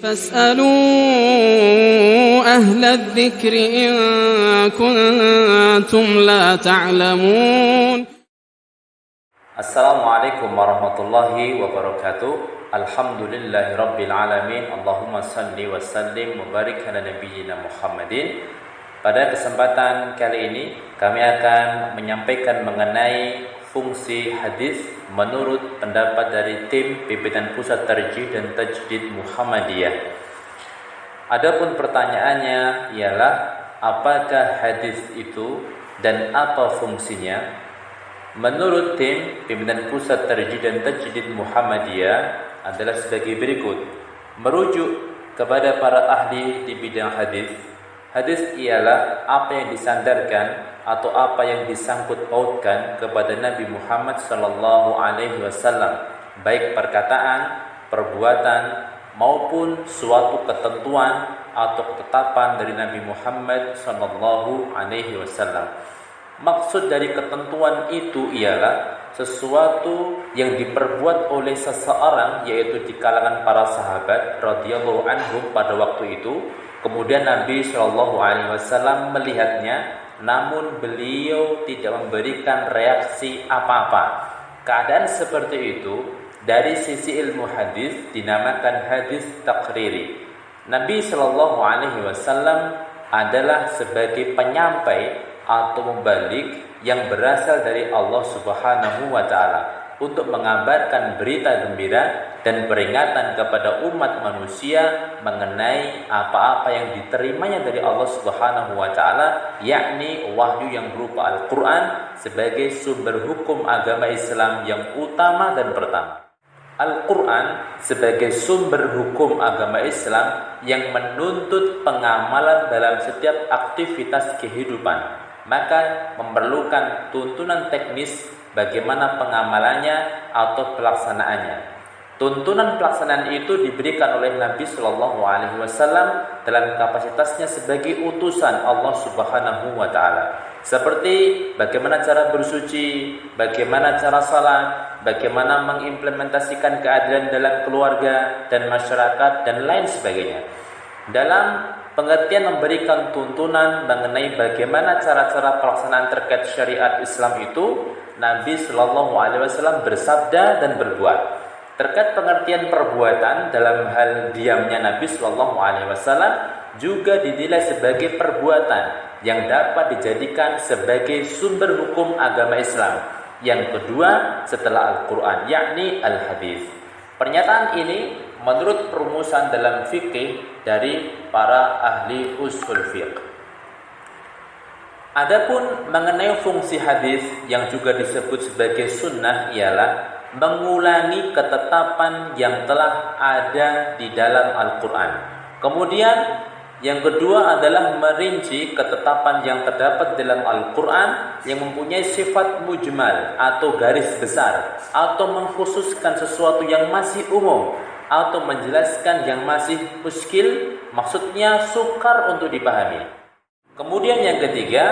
فاسألوا أهل الذكر إن كنتم لا تعلمون. Assalamualaikum warahmatullahi wabarakatuh. Alhamdulillahi rabbil alamin. Allahumma salli wa sallim mubarik ala nabiyyina Muhammadin. Pada kesempatan kali ini kami akan menyampaikan mengenai fungsi hadis menurut pendapat dari tim pimpinan Pusat Tarjih dan Tajdid Muhammadiyah. Adapun pertanyaannya ialah apakah hadis itu dan apa fungsinya? Menurut tim pimpinan Pusat Tarjih dan Tajdid Muhammadiyah adalah sebagai berikut. Merujuk kepada para ahli di bidang hadis, hadis ialah apa yang disandarkan atau apa yang disangkut pautkan kepada Nabi Muhammad sallallahu alaihi wasallam, baik perkataan, perbuatan maupun suatu ketentuan atau ketetapan dari Nabi Muhammad sallallahu alaihi wasallam. Maksud dari ketentuan itu ialah sesuatu yang diperbuat oleh seseorang, yaitu di kalangan para sahabat radhiyallahu anhum pada waktu itu. Kemudian Nabi Shallallahu Alaihi Wasallam melihatnya, namun beliau tidak memberikan reaksi apa-apa. Keadaan seperti itu dari sisi ilmu hadis dinamakan hadis takriri. Nabi Shallallahu Alaihi Wasallam adalah sebagai penyampai atau membalik yang berasal dari Allah Subhanahu wa taala untuk mengabarkan berita gembira dan peringatan kepada umat manusia mengenai apa-apa yang diterimanya dari Allah Subhanahu wa taala, yakni wahyu yang berupa Al-Qur'an sebagai sumber hukum agama Islam yang utama dan pertama. Al-Quran sebagai sumber hukum agama Islam yang menuntut pengamalan dalam setiap aktivitas kehidupan, maka memerlukan tuntunan teknis bagaimana pengamalannya atau pelaksanaannya. Tuntunan pelaksanaan itu diberikan oleh Nabi Shallallahu Alaihi Wasallam dalam kapasitasnya sebagai utusan Allah Subhanahu Wa Taala. Seperti bagaimana cara bersuci, bagaimana cara salat, bagaimana mengimplementasikan keadilan dalam keluarga dan masyarakat dan lain sebagainya. Dalam pengertian memberikan tuntunan mengenai bagaimana cara-cara pelaksanaan terkait syariat Islam itu, Nabi Shallallahu Alaihi Wasallam bersabda dan berbuat. Terkait pengertian perbuatan dalam hal diamnya Nabi Shallallahu Alaihi Wasallam juga dinilai sebagai perbuatan yang dapat dijadikan sebagai sumber hukum agama Islam. Yang kedua setelah Al-Quran, yakni Al-Hadis. Pernyataan ini menurut perumusan dalam fikih dari para ahli usul fiqh. Adapun mengenai fungsi hadis yang juga disebut sebagai sunnah ialah mengulangi ketetapan yang telah ada di dalam Al-Quran. Kemudian yang kedua adalah merinci ketetapan yang terdapat dalam Al-Quran yang mempunyai sifat mujmal atau garis besar, atau mengkhususkan sesuatu yang masih umum, atau menjelaskan yang masih muskil, maksudnya sukar untuk dipahami. Kemudian yang ketiga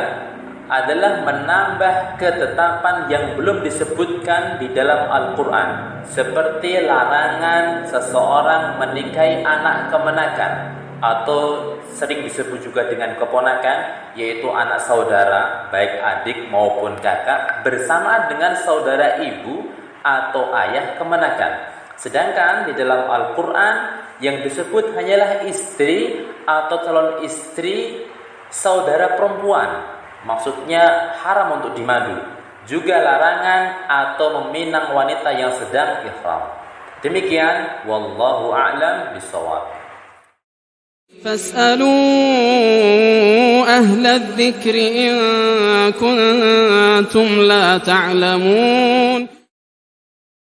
adalah menambah ketetapan yang belum disebutkan di dalam Al-Quran, seperti larangan seseorang menikahi anak kemenakan, atau sering disebut juga dengan keponakan, yaitu anak saudara, baik adik maupun kakak, bersamaan dengan saudara ibu atau ayah kemenakan. Sedangkan di dalam Al-Quran yang disebut hanyalah istri atau calon istri saudara perempuan, maksudnya haram untuk dimadu. Juga larangan atau meminang wanita yang sedang ihram. Demikian, wallahu a'lam bishawab. فاسألوا أهل الذكر إن كنتم لا تعلمون.